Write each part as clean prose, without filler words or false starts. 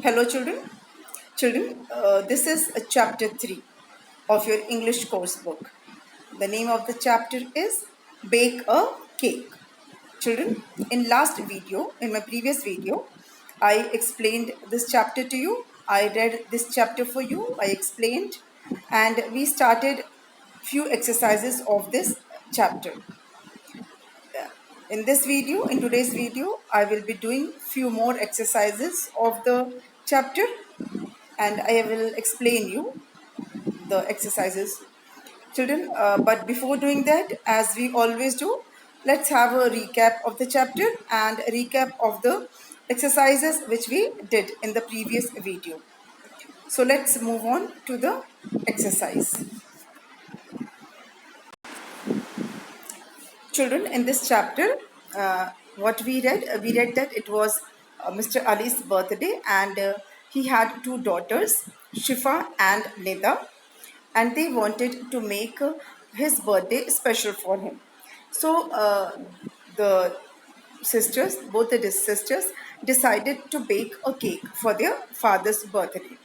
Hello, children. This is chapter 3 of your English course book. The name of the chapter is Bake a Cake. Children, in my previous video, I explained this chapter to you. I read this chapter for you. I explained, and we started few exercises of this chapter. In today's video, I will be doing few more exercises of the chapter and I will explain you the exercises. Children, but before doing that, as we always do, let's have a recap of the chapter and a recap of the exercises which we did in the previous video. So let's move on to the exercise. Children, in this chapter, what we read that it was Mr. Ali's birthday and he had two daughters, Shifa and Nida, and they wanted to make his birthday special for him. So the both the sisters, decided to bake a cake for their father's birthday.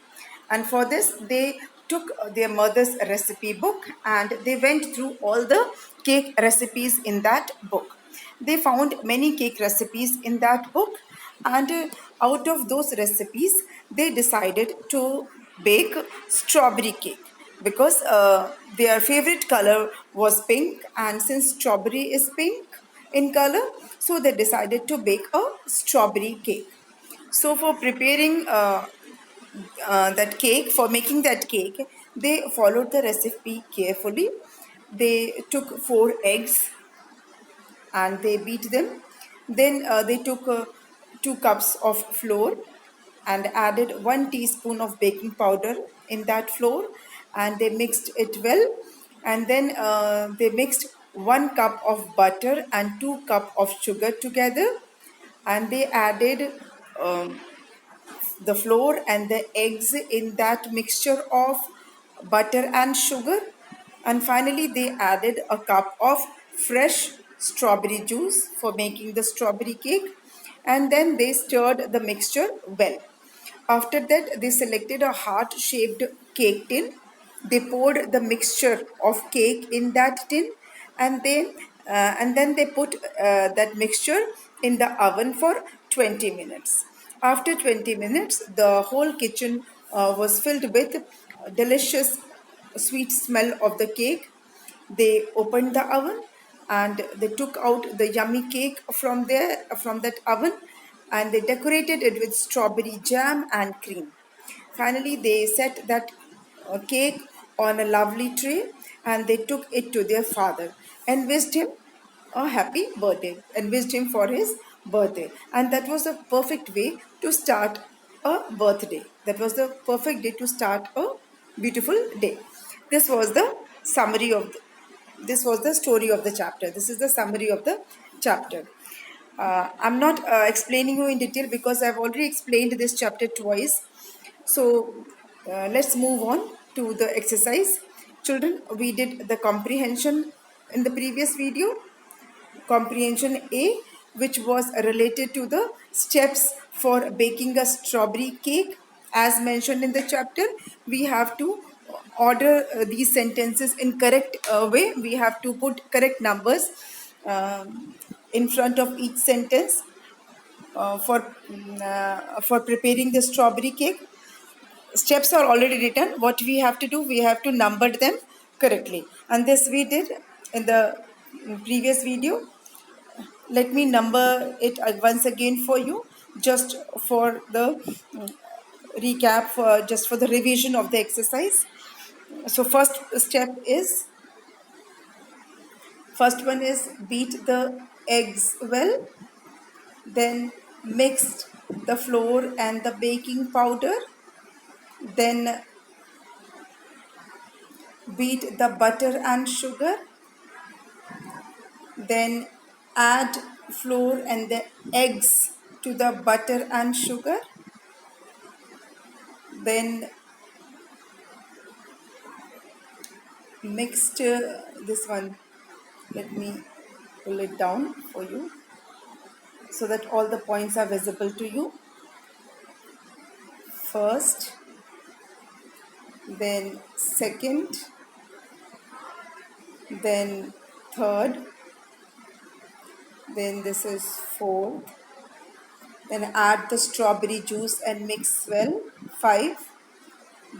And for this, they took their mother's recipe book and they went through all the cake recipes in that book. They found many cake recipes in that book, and out of those recipes, they decided to bake strawberry cake because their favorite color was pink, and since strawberry is pink in color, so they decided to bake a strawberry cake. So for preparing that cake, for making that cake, they followed the recipe carefully. They took 4 eggs and they beat them. Then they took 2 cups of flour and added 1 teaspoon of baking powder in that flour, and they mixed it well. And then they mixed 1 cup of butter and 2 cup of sugar together, and they added um, the flour and the eggs in that mixture of butter and sugar. And finally, they added a cup of fresh strawberry juice for making the strawberry cake. And then they stirred the mixture well. After that, they selected a heart shaped cake tin. They poured the mixture of cake in that tin, and then they put that mixture in the oven for 20 minutes. After 20 minutes, the whole kitchen was filled with delicious sweet smell of the cake. They opened the oven and they took out the yummy cake from that oven, and they decorated it with strawberry jam and cream. Finally, they set that cake on a lovely tray and they took it to their father and wished him a happy birthday and wished him for his birthday. And that was the perfect way to start a birthday. That was the perfect day to start a beautiful day. This was the summary of this was the story of the chapter. This is the summary of the chapter. I'm not explaining you in detail because I've already explained this chapter twice. So let's move on to the exercise. Children, we did the comprehension in the previous video. Comprehension A, which was related to the steps for baking a strawberry cake. As mentioned in the chapter, we have to order these sentences in correct way. We have to put correct numbers in front of each sentence for preparing the strawberry cake. Steps are already written. What we have to do, we have to number them correctly, and this we did in the previous video. Let me number it once again for you, just for the recap, just for the revision of the exercise. So first one is beat the eggs well, then mixed the flour and the baking powder, then beat the butter and sugar, then add flour and the eggs to the butter and sugar, then mixed this one. Let me pull it down for you so that all the points are visible to you. first, then second, then third, then this is fourth, then add the strawberry juice and mix well, 5.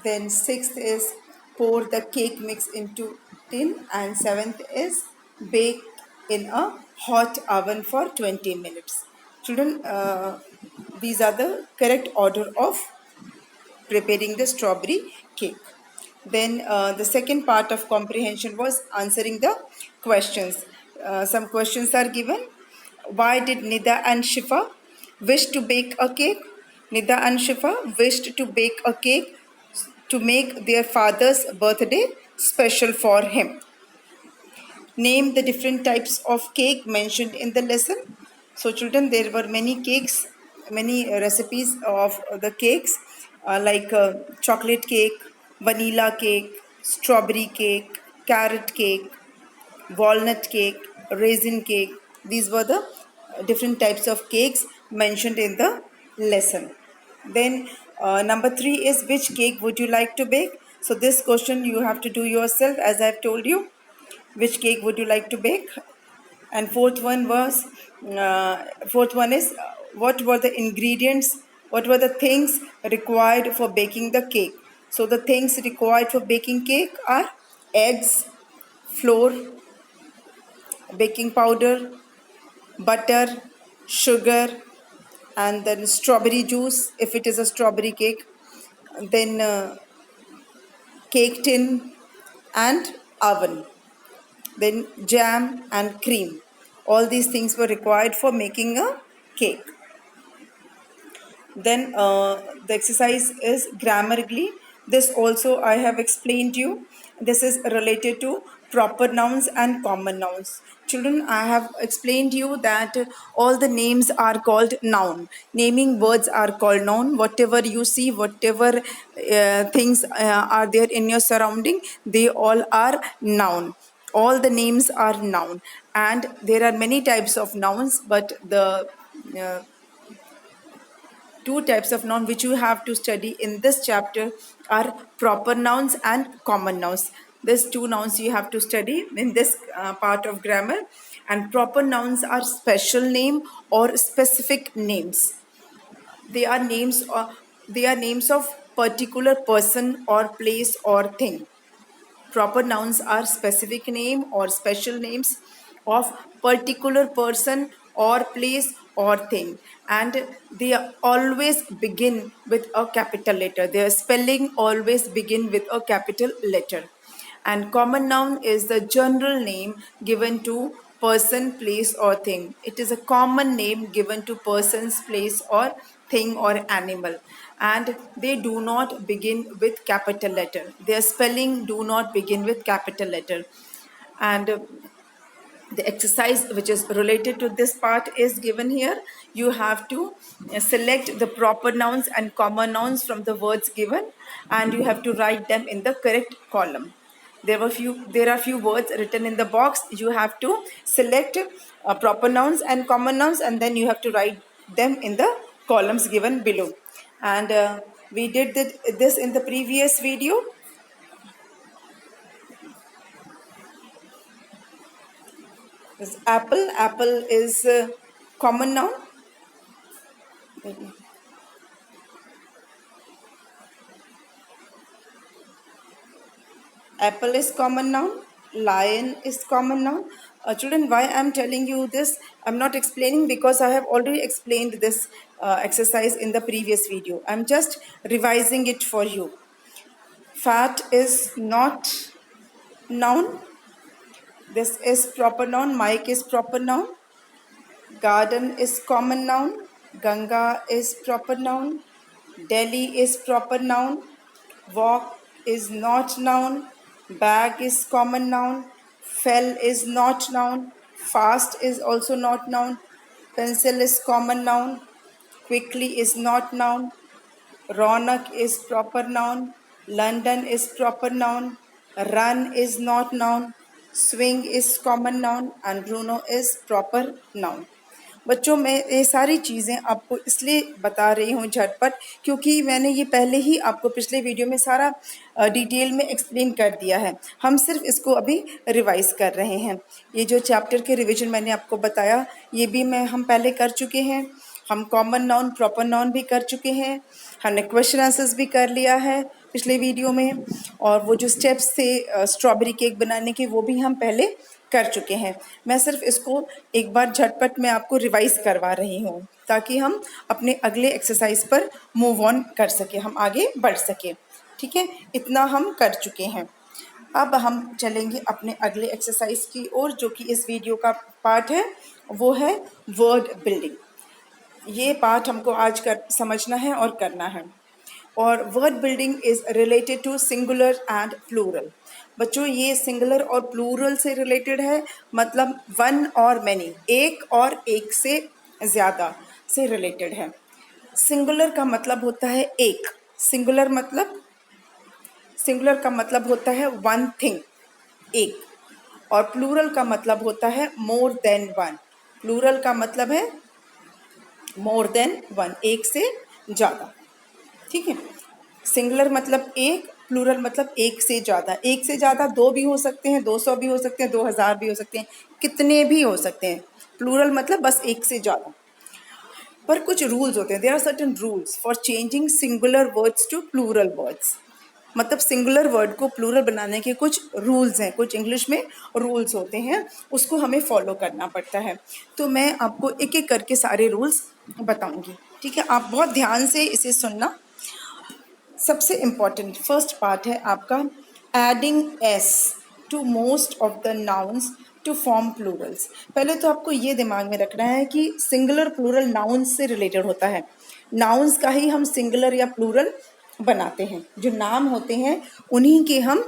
Then sixth is pour the cake mix into tin, and seventh is bake in a hot oven for 20 minutes. Children, these are the correct order of preparing the strawberry cake. Then the second part of comprehension was answering the questions. Some questions are given. Why did Nida and Shifa wish to bake a cake? Nida and Shifa wished to bake a cake to make their father's birthday special for him. Name the different types of cake mentioned in the lesson. So children, there were many cakes, many recipes of the cakes like chocolate cake, vanilla cake, strawberry cake, carrot cake, walnut cake, raisin cake. These were the different types of cakes mentioned in the lesson. Then number 3 is, which cake would you like to bake? So this question you have to do yourself, as I have told you. Which cake would you like to bake? And fourth one is, what were the ingredients, what were the things required for baking the cake? So the things required for baking cake are eggs, flour, baking powder, butter, sugar, and then strawberry juice if it is a strawberry cake, then cake tin and oven, then jam and cream. All these things were required for making a cake. Then the exercise is grammatically. This also I have explained you. This is related to proper nouns and common nouns. Children, I have explained you that all the names are called noun. Naming words are called noun. Whatever you see, whatever things are there in your surrounding, they all are noun. All the names are noun, and there are many types of nouns, but the two types of noun which you have to study in this chapter are proper nouns and common nouns. These two nouns you have to study in this part of grammar. And proper nouns are special name or specific names. They are names of particular person or place or thing. Proper nouns are specific name or special names of particular person or place or thing, and they always begin with a capital letter. Their spelling always begin with a capital letter. And common noun is the general name given to person, place or thing. It is a common name given to persons, place or thing or animal, and they do not begin with capital letter. Their spelling do not begin with capital letter. And the exercise which is related to this part is given here. You have to select the proper nouns and common nouns from the words given, and you have to write them in the correct column. There are few words written in the box. You have to select proper nouns and common nouns, and then you have to write them in the columns given below. And we did this in the previous video. This apple. Apple is common noun. Apple is common noun. Lion is common noun. Children, why I am telling you this? I am not explaining because I have already explained this exercise in the previous video. I am just revising it for you. Fat is not noun. This is proper noun. Mike is proper noun. Garden is common noun. Ganga is proper noun. Delhi is proper noun. Walk is not noun. Bag is common noun. Fell is not noun. Fast is also not noun. Pencil is common noun. Quickly is not noun. Ronak is proper noun. London is proper noun. Run is not noun. Swing is common noun, and Bruno is proper noun. बच्चों, मैं ये सारी चीज़ें आपको इसलिए बता रही हूँ झटपट, क्योंकि मैंने ये पहले ही आपको पिछले वीडियो में सारा डिटेल में एक्सप्लेन कर दिया है। हम सिर्फ इसको अभी रिवाइज कर रहे हैं। ये जो चैप्टर के रिवीजन मैंने आपको बताया, ये भी हम पहले कर चुके हैं। हम कॉमन नाउन, प्रॉपर नाउन भी कर चुके हैं। हमने क्वेश्चन आंसर्स भी कर लिया है पिछले वीडियो में, और वो जो स्टेप्स थे स्ट्रॉबेरी केक बनाने के, वो भी हम पहले कर चुके हैं। मैं सिर्फ इसको एक बार झटपट में आपको रिवाइज करवा रही हूँ, ताकि हम अपने अगले एक्सरसाइज पर मूव ऑन कर सके, हम आगे बढ़ सके। ठीक है, इतना हम कर चुके हैं। अब हम चलेंगे अपने अगले एक्सरसाइज की ओर, जो कि इस वीडियो का पार्ट है, वो है वर्ड बिल्डिंग। ये पार्ट हमको आज समझना है और करना है। और word building is related to singular and plural. बच्चों, ये सिंगुलर और प्लूरल से रिलेटेड है, मतलब वन और मैनी, एक और एक से ज़्यादा से रिलेटेड है। सिंगुलर का मतलब होता है एक, सिंगुलर का मतलब होता है वन थिंग, एक, और प्लूरल का मतलब होता है मोर देन वन। प्लूरल का मतलब है मोर देन वन, एक से ज़्यादा। ठीक है, सिंगुलर मतलब एक, प्लूरल मतलब एक से ज़्यादा। एक से ज़्यादा दो भी हो सकते हैं, 200 भी हो सकते हैं, 2000 भी हो सकते हैं, कितने भी हो सकते हैं। प्लूरल मतलब बस एक से ज़्यादा। पर कुछ रूल्स होते हैं, there are certain rules for changing singular words to plural words. मतलब सिंगुलर वर्ड को प्लूरल बनाने के कुछ रूल्स हैं, कुछ इंग्लिश में रूल्स होते हैं, उसको हमें फॉलो करना पड़ता है। तो मैं आपको एक एक करके सारे रूल्स बताऊंगी। ठीक है, आप बहुत ध्यान से इसे सुनना। सबसे इम्पॉर्टेंट फर्स्ट पार्ट है आपका adding S to most of the nouns to form plurals. पहले तो आपको ये दिमाग में रखना है कि सिंगुलर प्लूरल नाउन्स से रिलेटेड होता है। नाउन्स का ही हम सिंगुलर या प्लूरल बनाते हैं। जो नाम होते हैं उन्हीं के हम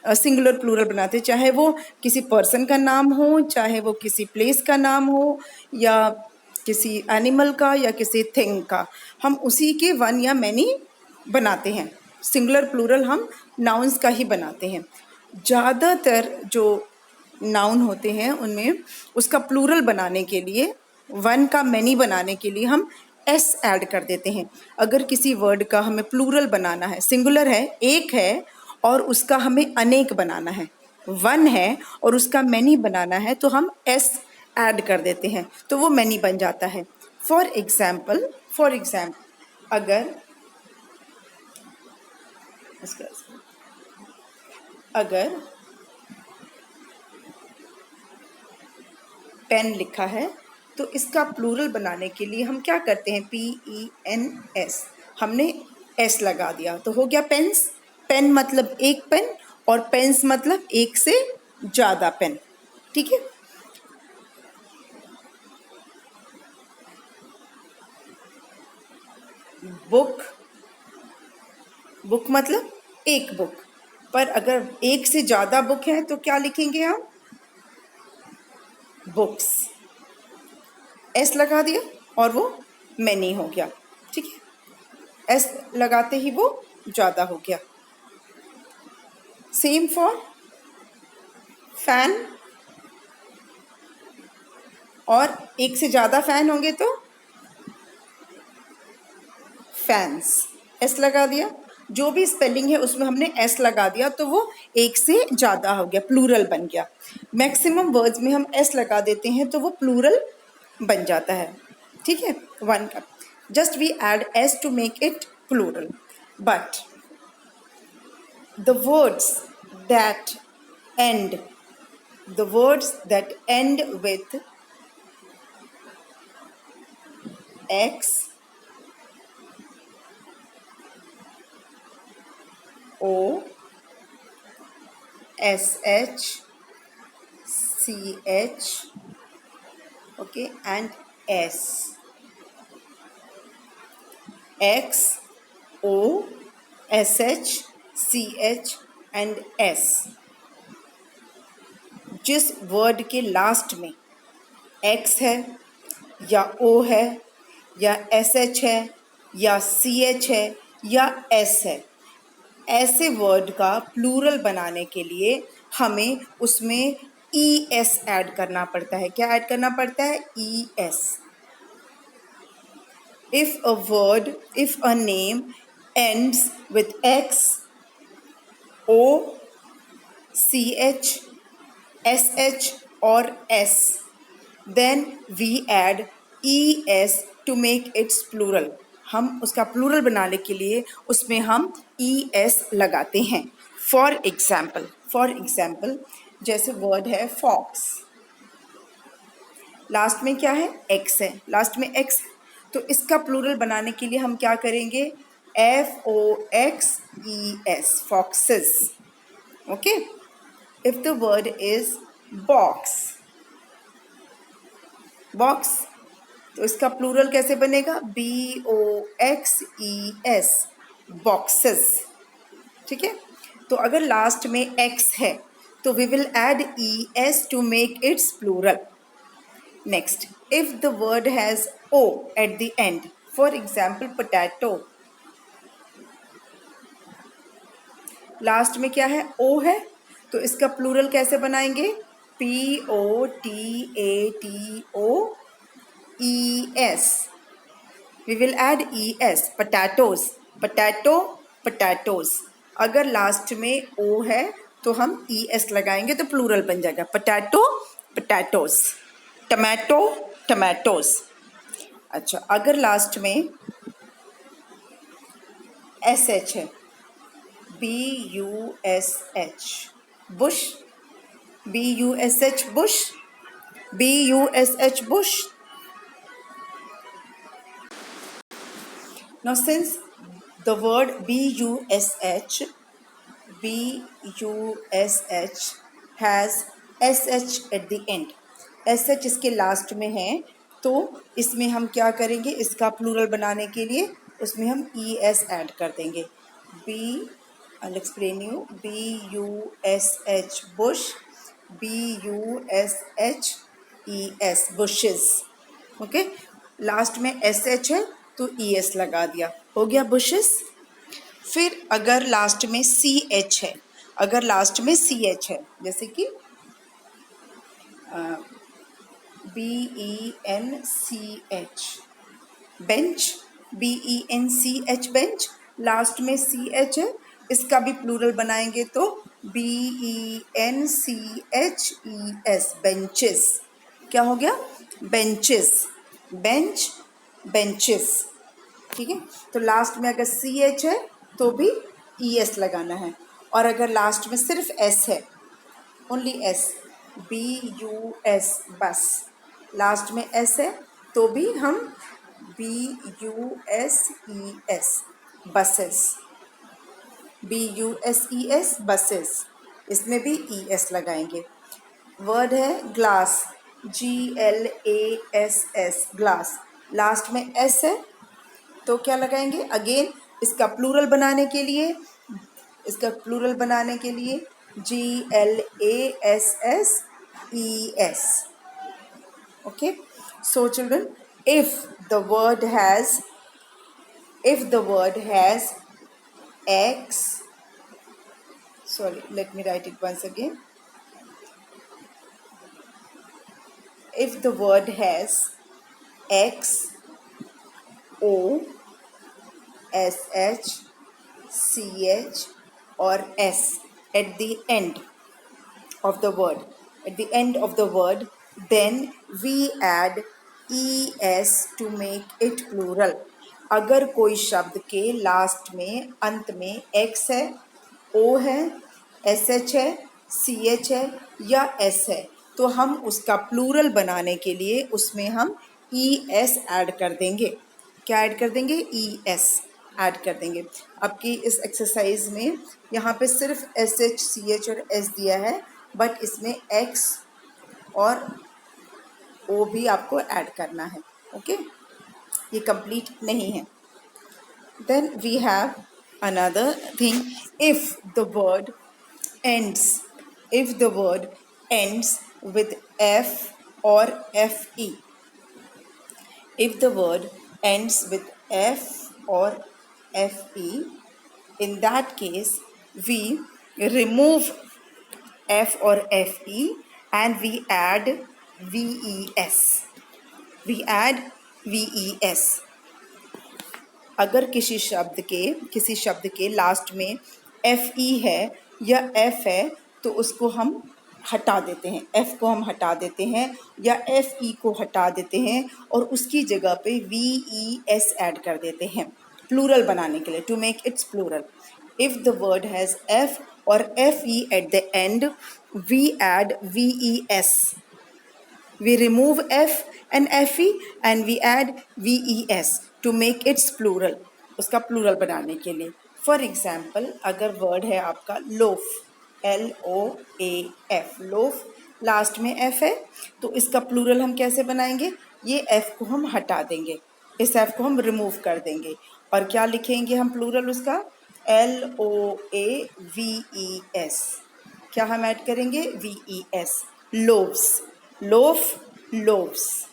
सिंगुलर प्लूरल बनाते हैं, चाहे वो किसी पर्सन का नाम हो, चाहे वो किसी प्लेस का नाम हो, या किसी एनिमल का, या किसी थिंग का। हम उसी के वन या मैनी बनाते हैं। सिंगुलर प्लूरल हम नाउन्स का ही बनाते हैं। ज़्यादातर जो नाउन होते हैं उनमें उसका प्लूरल बनाने के लिए, वन का मैनी बनाने के लिए हम एस ऐड कर देते हैं। अगर किसी वर्ड का हमें प्लूरल बनाना है, सिंगुलर है, एक है, और उसका हमें अनेक बनाना है, वन है और उसका मैनी बनाना है, तो हम एस ऐड कर देते हैं, तो वो मैनी बन जाता है। फॉर एग्जाम्पल अगर पेन लिखा है, तो इसका प्लूरल बनाने के लिए हम क्या करते हैं, PENS, हमने एस लगा दिया तो हो गया पेन्स। पेन मतलब एक पेन, और पेन्स मतलब एक से ज़्यादा पेन। ठीक है, बुक मतलब एक बुक, पर अगर एक से ज़्यादा बुक है तो क्या लिखेंगे हम, बुक्स। एस लगा दिया और वो मैनी हो गया। ठीक है, एस लगाते ही वो ज़्यादा हो गया। सेम फॉर फैन, और एक से ज़्यादा फैन होंगे तो फैंस, एस लगा दिया। जो भी स्पेलिंग है उसमें हमने एस लगा दिया तो वो एक से ज़्यादा हो गया, प्लूरल बन गया। मैक्सिमम वर्ड्स में हम एस लगा देते हैं तो वो प्लूरल बन जाता है। ठीक है, वन का just we add S to make it plural. But the words that end the words that end with X, O, SH, CH, okay, and S. X, O, SH, CH and S। जिस word के last में X है, या O है, या SH है, या CH है, या S है, ऐसे वर्ड का प्लूरल बनाने के लिए हमें उसमें ई एस ऐड करना पड़ता है। क्या ऐड करना पड़ता है? E S. If a name ends with X, O, C H, S H और S, then we add E S to make its plural. हम उसका प्लूरल बनाने के लिए उसमें हम ई एस लगाते हैं। फॉर एग्जाम्पल जैसे वर्ड है फॉक्स, लास्ट में क्या है? एक्स है, लास्ट में एक्स। तो इसका प्लूरल बनाने के लिए हम क्या करेंगे? F O X E S, foxes. Okay. If the word is box, box, तो इसका प्लूरल कैसे बनेगा? B O X E S, boxes. ठीक है। तो अगर लास्ट में एक्स है तो we will add E S to make its plural. Next, if the word has O at the end, for example potato, लास्ट में क्या है? ओ है, तो इसका प्लूरल कैसे बनाएंगे? P O T A T O E S, we will add E S, potatoes, potato, potatoes. अगर लास्ट में ओ है तो हम ई एस लगाएंगे तो प्लूरल बन जाएगा पोटैटो, पोटैटोज, टमाटो, टमाटोज। अच्छा, अगर लास्ट में एस एच है, B U S H, bush, B U S H, bush, B U S H, bush. Now since the word bush, bush has sh at the end, sh इसके last में है, तो इसमें हम क्या करेंगे? इसका प्लूरल बनाने के लिए उसमें हम ई एस ऐड कर देंगे। I'll explain you, bush, bush, bushes, bushes। Okay, last में एस एच है तो ई एस लगा दिया, हो गया बुशेस। फिर अगर लास्ट में सी एच है, अगर लास्ट में सी एच है, जैसे कि B E N C H, bench, B E N C H, bench, last में सी एच है, इसका भी प्लूरल बनाएंगे तो B E N C H E S, benches. क्या हो गया? Benches, bench, benches. ठीक है। तो लास्ट में अगर सी एच है तो भी ई एस लगाना है, और अगर लास्ट में सिर्फ एस है, only S, B U S, bus, last में एस है तो भी हम B U S E S, buses, B U S E S, buses, इसमें भी ई एस लगाएंगे। वर्ड है glass, G L A S S, glass, last में एस है तो क्या लगाएंगे? अगेन इसका प्लूरल बनाने के लिए, इसका प्लूरल बनाने के लिए जी L A S S E S. Okay, so children, if the word has x, sorry, let me write it once again. If the word has X, O, SH, CH or S at the end of the word, then we add ES to make it plural. अगर कोई शब्द के last में, अंत में X है, O है, SH है, CH है या S है, तो हम उसका प्लूरल बनाने के लिए उसमें हम ES ऐड कर देंगे। क्या ऐड कर देंगे? ES ऐड कर देंगे। आपकी इस एक्सरसाइज में यहाँ पे सिर्फ SH, CH और S दिया है, बट इसमें X और O भी आपको ऐड करना है। ओके, ये कंप्लीट नहीं है। Then we have another thing, if the word ends with F or FE, if the word ends with F or FE, in that case we remove F or FE and we add VES. We add VES. अगर किसी शब्द के last में FE है या F है तो उसको हम हटा देते हैं, F को हम हटा देते हैं या FE को हटा देते हैं और उसकी जगह पे VES ऐड कर देते हैं प्लूरल बनाने के लिए, to make its plural. If the word has F or FE at the end, we add VES. We remove F and FE and we add VES to make its plural. उसका plural बनाने के लिए. For example, अगर word है आपका loaf, LOAF, loaf, last में F है तो इसका प्लूरल हम कैसे बनाएंगे? ये F को हम हटा देंगे, इस F को हम रिमूव कर देंगे और क्या लिखेंगे हम प्लूरल उसका? LOAVES. क्या हम ऐड करेंगे? VES. Loaves, loaf, loaves,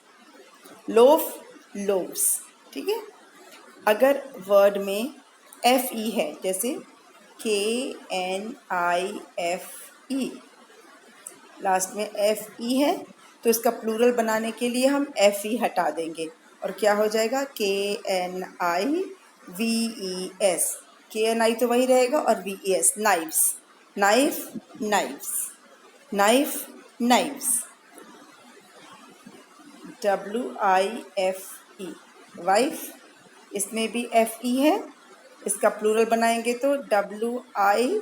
loaf, loaves. ठीक है. अगर वर्ड में FE है, जैसे KNIFE, लास्ट में FE है तो इसका प्लूरल बनाने के लिए हम FE हटा देंगे और क्या हो जाएगा? KNIVES. KNI तो वही रहेगा और VES, knives, knife, knives, knife, knives. WIFE, wife, इसमें भी FE है, इसका प्लूरल बनाएंगे तो WIF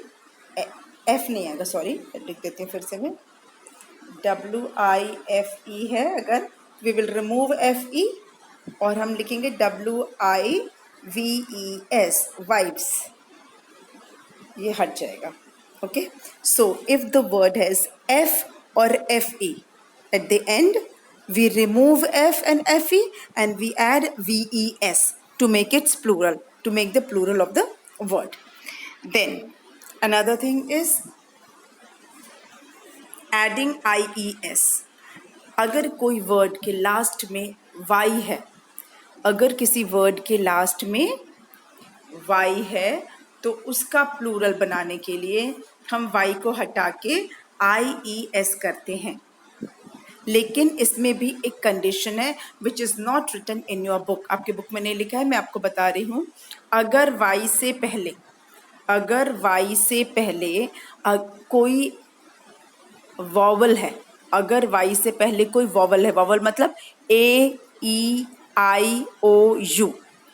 नहीं आएगा, सॉरी लिख देती हूँ फिर से मैं. WIFE है अगर, वी विल रिमूव FE और हम लिखेंगे WIVES, वाइफ्स, ये हट जाएगा. Okay. So if the word has F और FE at the end, we remove F and FE and we add VES to make its plural, to make the plural of the word. Then another thing is adding IES. अगर कोई word के last में Y है, अगर किसी word के last में Y है तो उसका प्लूरल बनाने के लिए हम Y को हटा के IES करते हैं. लेकिन इसमें भी एक कंडीशन है which is not written in your book. आपके बुक में नहीं लिखा है, मैं आपको बता रही हूँ. अगर Y से पहले कोई वॉवल है, अगर Y से पहले कोई वॉवल है, वॉवल मतलब AEIOU,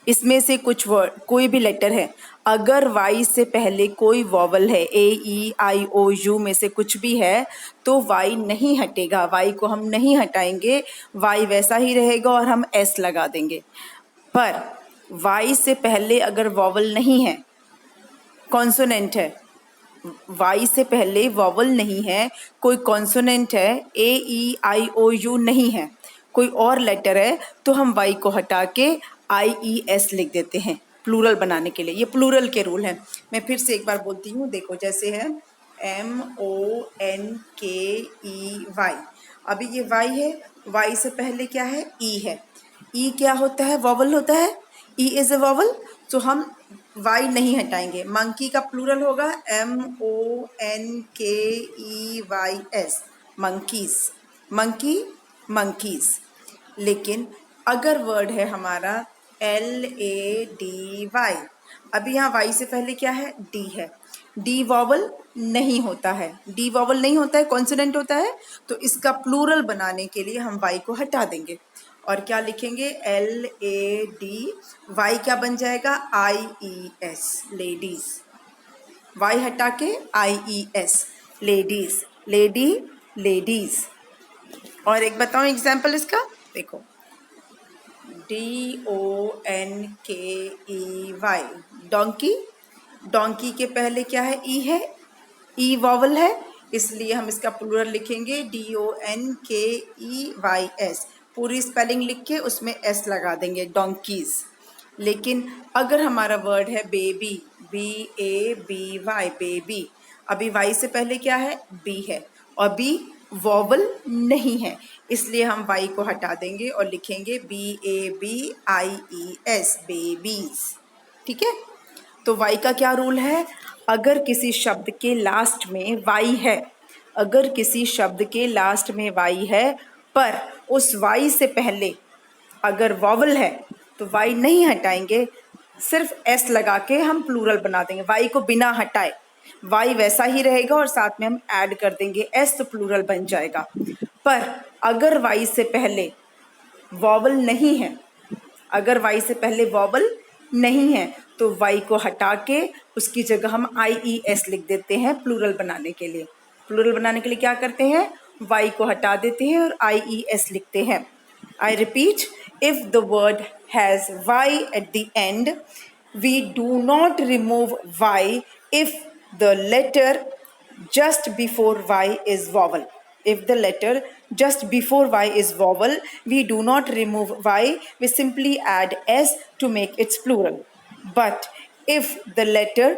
इसमें से कुछ वर्ड, कोई भी लेटर है, अगर Y से पहले कोई वॉवल है, AEIOU में से कुछ भी है तो Y नहीं हटेगा, Y को हम नहीं हटाएंगे, Y वैसा ही रहेगा और हम S लगा देंगे. पर Y से पहले अगर वॉवल नहीं है, कॉन्सोनेंट है, Y से पहले वॉवल नहीं है, कोई कॉन्सोनेंट है, AEIOU नहीं है, कोई और लेटर है, तो हम Y को हटा के IES लिख देते हैं प्लूरल बनाने के लिए. ये प्लूरल के रूल हैं. मैं फिर से एक बार बोलती हूँ, देखो जैसे है MONKEY. अभी ये Y है, Y से पहले क्या है? E है. E क्या होता है? वॉवल होता है. E इज अ वॉवल, तो हम Y नहीं हटाएंगे. मंकी का प्लूरल होगा MONKEYS, मंकीज, मंकी, मंकीज. लेकिन अगर वर्ड है हमारा LADY, अभी यहाँ Y से पहले क्या है? D है. D वॉवल नहीं होता है, D वॉवल नहीं होता है, कॉन्सोनेंट होता है, तो इसका प्लूरल बनाने के लिए हम Y को हटा देंगे और क्या लिखेंगे? LAD. Y क्या बन जाएगा? IES, ladies. Y हटा के IES, लेडीज, लेडी, लेडीज. और एक बताओ एग्जाम्पल इसका, देखो DONKEY, डोंकी. डोंकी के पहले क्या है? E है, E वॉवल है, इसलिए हम इसका प्लूरल लिखेंगे DONKEYS. पूरी स्पेलिंग लिख के उसमें S लगा देंगे, डोंकीज. लेकिन अगर हमारा वर्ड है बेबी, BABY, बेबी, अभी Y से पहले क्या है? B है और B वॉवल नहीं है, इसलिए हम Y को हटा देंगे और लिखेंगे BABIES, बेबीज. ठीक है. तो Y का क्या रूल है? अगर किसी शब्द के लास्ट में Y है, अगर किसी शब्द के लास्ट में वाई है पर उस वाई से पहले अगर वॉवल है तो वाई नहीं हटाएंगे, सिर्फ एस लगा के हम प्लूरल बना देंगे, वाई को बिना हटाए। वाई वैसा ही रहेगा और साथ में हम ऐड कर देंगे एस, तो प्लूरल बन जाएगा। पर अगर वाई से पहले वॉवल नहीं है, अगर वाई से पहले वॉवल नहीं है तो वाई को हटा के उसकी जगह हम आई ई एस लिख देते हैं प्लूरल बनाने के लिए। प्लूरल बनाने के लिए क्या करते हैं, वाई को हटा देते हैं और आई ई एस लिखते हैं। I repeat, if the word has Y at the end, we do not remove Y if the letter just before y is vowel. If the letter just before y is vowel, we do not remove y, we simply add s to make its plural. But if the letter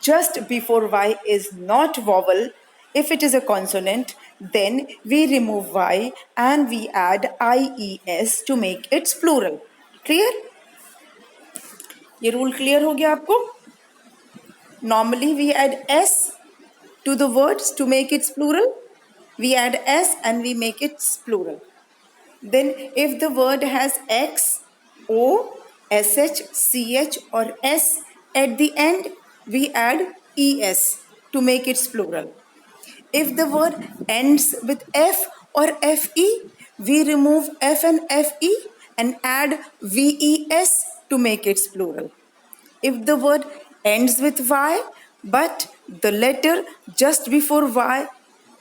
just before y is not vowel, if it is a consonant, then we remove y and we add ies to make its plural. Clear? ये rule clear हो गया आपको? Normally we add s to the words to make its plural. We add s and we make its plural. Then if the word has x, o, sh, ch or s at the end, we add es to make its plural. If the word ends with f or fe, we remove f and fe and add ves to make its plural. If the word ends with y but the letter just before y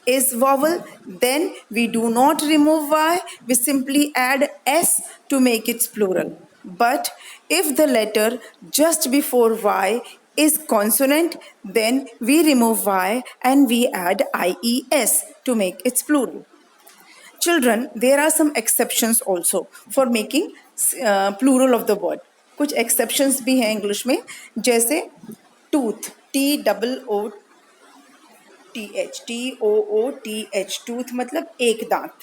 is vowel, then we do not remove y, we simply add s to make its plural. But if the letter just before y is consonant, then we remove y and we add ies to make its plural. Children, there are some exceptions also for making plural of the word. कुछ exceptions भी हैं English में, जैसे tooth, TOOTH, TOOTH, tooth मतलब एक दांत,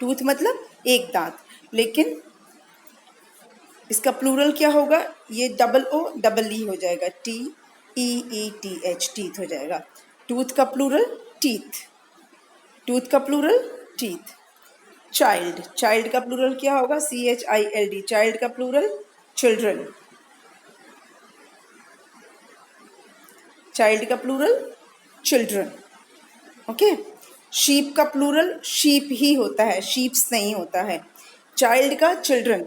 tooth मतलब एक दांत, लेकिन इसका प्लूरल क्या होगा, ये OOE हो जाएगा, TEETH, teeth हो जाएगा। tooth का प्लूरल teeth, tooth का प्लूरल teeth। चाइल्ड, चाइल्ड का प्लूरल क्या होगा, CHILD, चाइल्ड का प्लूरल चिल्ड्रन, चाइल्ड का प्लूरल चिल्ड्रन। ओके, शीप का प्लूरल शीप ही होता है, शीप्स नहीं होता है। चाइल्ड का चिल्ड्रन,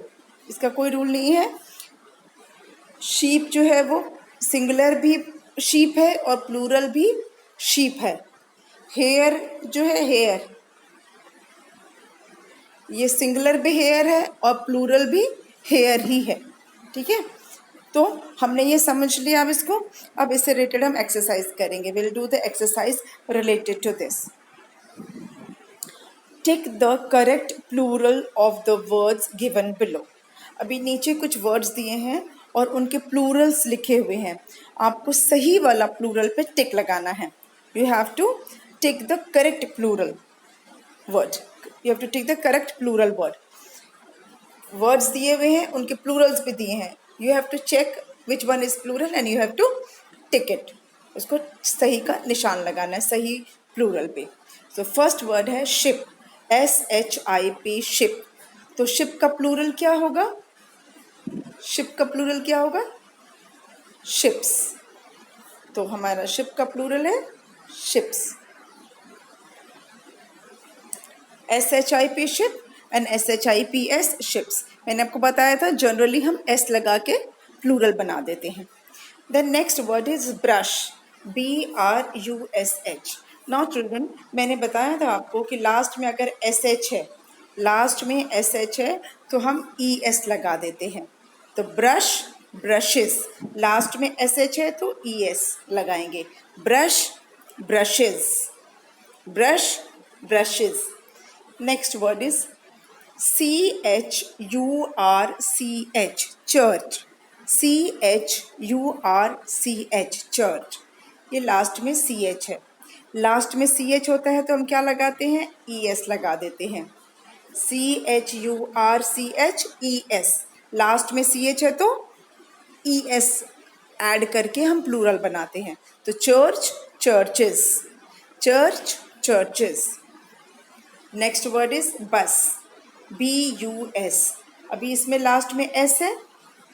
इसका कोई रूल नहीं है। शीप जो है वो सिंगुलर भी शीप है और प्लूरल भी शीप है। हेयर जो है, हेयर, ये सिंगुलर भी हेयर है और प्लूरल भी हेयर ही है। ठीक है, तो हमने ये समझ लिया अब इसको। अब इससे रिलेटेड हम एक्सरसाइज करेंगे। Will do the exercise related to this. Tick the correct plural of the words given below. अभी नीचे कुछ वर्ड्स दिए हैं और उनके प्लूरल्स लिखे हुए हैं, आपको सही वाला प्लूरल पे टिक लगाना है। You have to tick the correct plural word, you have to tick the correct plural word. Words दिए हुए हैं, उनके प्लूरल्स भी दिए हैं, you have to check which one is plural and you have to tick it, उसको सही का निशान लगाना है सही प्लूरल पे। सो फर्स्ट वर्ड है शिप, SHIP, शिप। तो शिप का प्लूरल क्या होगा, शिप का प्लूरल क्या होगा, शिप्स। तो हमारा शिप का प्लूरल है ships, SHIP ship and SHIPS ships. मैंने आपको बताया था जनरली हम S लगा के प्लूरल बना देते हैं। The next word is brush, BRUSH। Now children, मैंने बताया था आपको कि लास्ट में अगर SH है, लास्ट में SH है तो हम ES लगा देते हैं। तो ब्रश, ब्रशेस, लास्ट में SH है तो ES लगाएंगे। Brush, brushes, brush, brushes. Next word is CHURCH, church, CHURCH, church. ये लास्ट में CH है, लास्ट में CH होता है तो हम क्या लगाते हैं, ES लगा देते हैं। CHURCH, ES, लास्ट में CH है तो ES ऐड करके हम प्लूरल बनाते हैं। तो church, churches, church, churches. Next word is bus, BUS. अभी इसमें लास्ट में S है,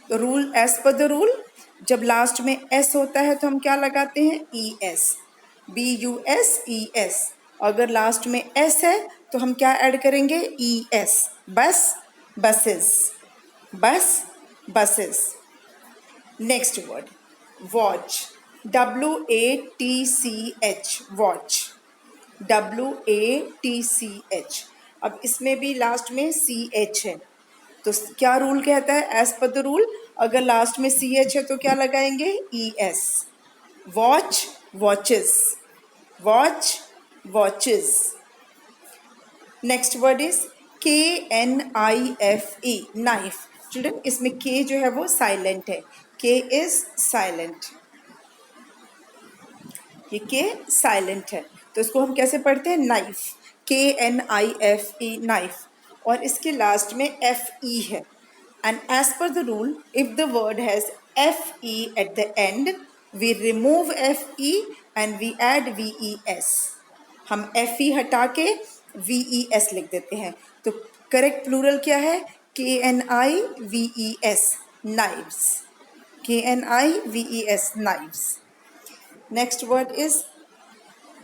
तो rule as per the rule जब लास्ट में S होता है तो हम क्या लगाते हैं, ES, BUSES. अगर लास्ट में S है तो हम क्या ऐड करेंगे, ES, बस, बसेस, बस, buses. Next word watch, WATCH, watch, WATCH. अब इसमें भी लास्ट में CH है, तो क्या रूल कहता है, एज पर द रूल अगर लास्ट में CH है तो क्या लगाएंगे, ES. Watch, watches, watch, watches. Next word is KNIFE, knife. Children इसमें K जो है वो साइलेंट है, K इज साइलेंट, ये K साइलेंट है, तो इसको हम कैसे पढ़ते हैं, नाइफ, KNIFE, नाइफ. और इसके लास्ट में FE है. And as per the rule if the word has FE at the end we remove FE and we add VES. हम FE हटा के VES लिख देते हैं, तो करेक्ट प्लूरल क्या है, KNIVES, knives, KNIVES, knives. Next word is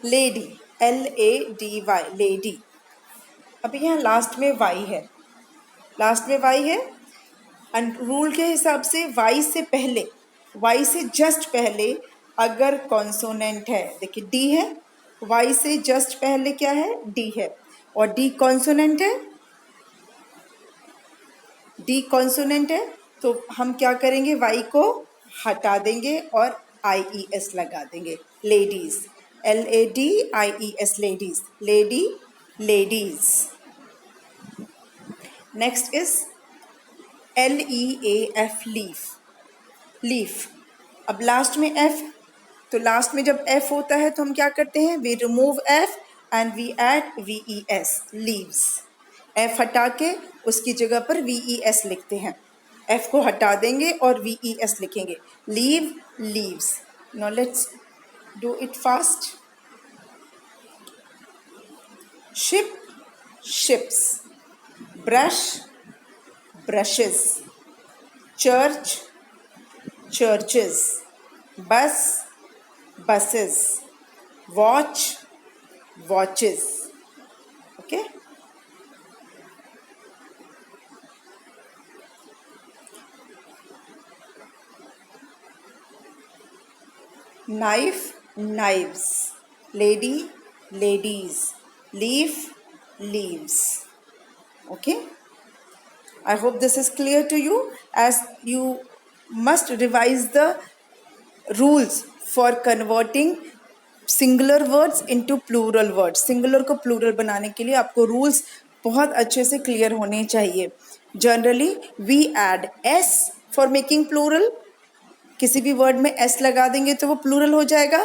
lady, LADY, lady. अभी यहाँ लास्ट में Y है, लास्ट में Y है, एंड रूल के हिसाब से Y से पहले, Y से जस्ट पहले अगर कॉन्सोनेंट है, देखिए D है, Y से जस्ट पहले क्या है, D है, और D कॉन्सोनेंट है, D कॉन्सोनेंट है, तो हम क्या करेंगे, Y को हटा देंगे और IES लगा देंगे, ladies, LADIES, ladies, lady, ladies. Next is LEAF, leaf, leaf. अब लास्ट में F, तो लास्ट में जब F होता है तो हम क्या करते हैं, we remove F and we add VES, leaves. F हटा के उसकी जगह पर VES लिखते हैं, F को हटा देंगे और VES लिखेंगे, leave, leaves. Now let's do it fast. Ship, ships, brush, brushes, church, churches, bus, buses, watch, watches. Okay. Knife, knives, lady, ladies, leaf, leaves. Okay, I hope this is clear to you, as you must revise the rules for converting singular words into plural words. singular को plural बनाने के लिए आपको rules बहुत अच्छे से clear होने चाहिए. Generally we add S for making plural. किसी भी word में S लगा देंगे तो वो plural हो जाएगा,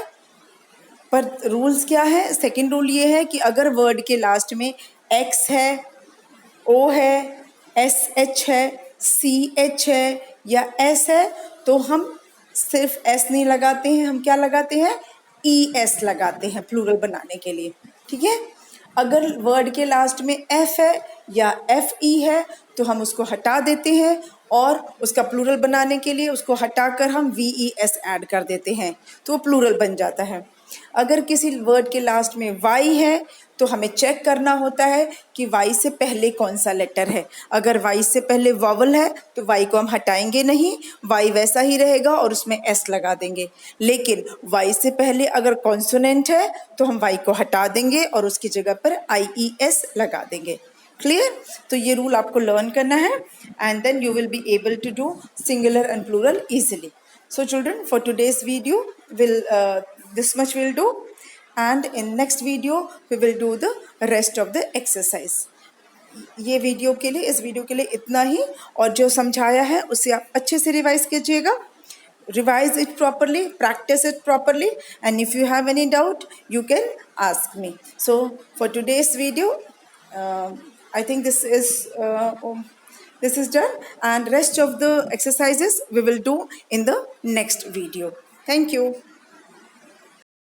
पर रूल्स क्या है, सेकेंड रूल ये है कि अगर वर्ड के लास्ट में X है, O है, SH है, CH है या S है तो हम सिर्फ S नहीं लगाते हैं, हम क्या लगाते हैं, ES लगाते हैं प्लूरल बनाने के लिए. ठीक है. अगर वर्ड के लास्ट में F है या FE है तो हम उसको हटा देते हैं और उसका प्लूरल बनाने के लिए उसको हटाकर हम VES ऐड कर देते हैं, तो वो प्लूरल बन जाता है. अगर किसी वर्ड के लास्ट में Y है तो हमें चेक करना होता है कि Y से पहले कौन सा लेटर है. अगर Y से पहले वॉवल है तो Y को हम हटाएंगे नहीं, Y वैसा ही रहेगा और उसमें S लगा देंगे. लेकिन Y से पहले अगर कॉन्सोनेंट है तो हम Y को हटा देंगे और उसकी जगह पर IES लगा देंगे. क्लियर. तो ये रूल आपको लर्न करना है and then you will be able to do singular and plural easily. So children, for today's video this much we'll do, and in next video we will do the rest of the exercise. ये video के लिए, इस video के लिए इतना ही, और जो समझाया है उसे आप अच्छे से रिवाइज कीजिएगा. Revise it properly, practice it properly, and if you have any doubt you can ask me. So for today's video I think this is done, and rest of the exercises we will do in the next video. Thank you.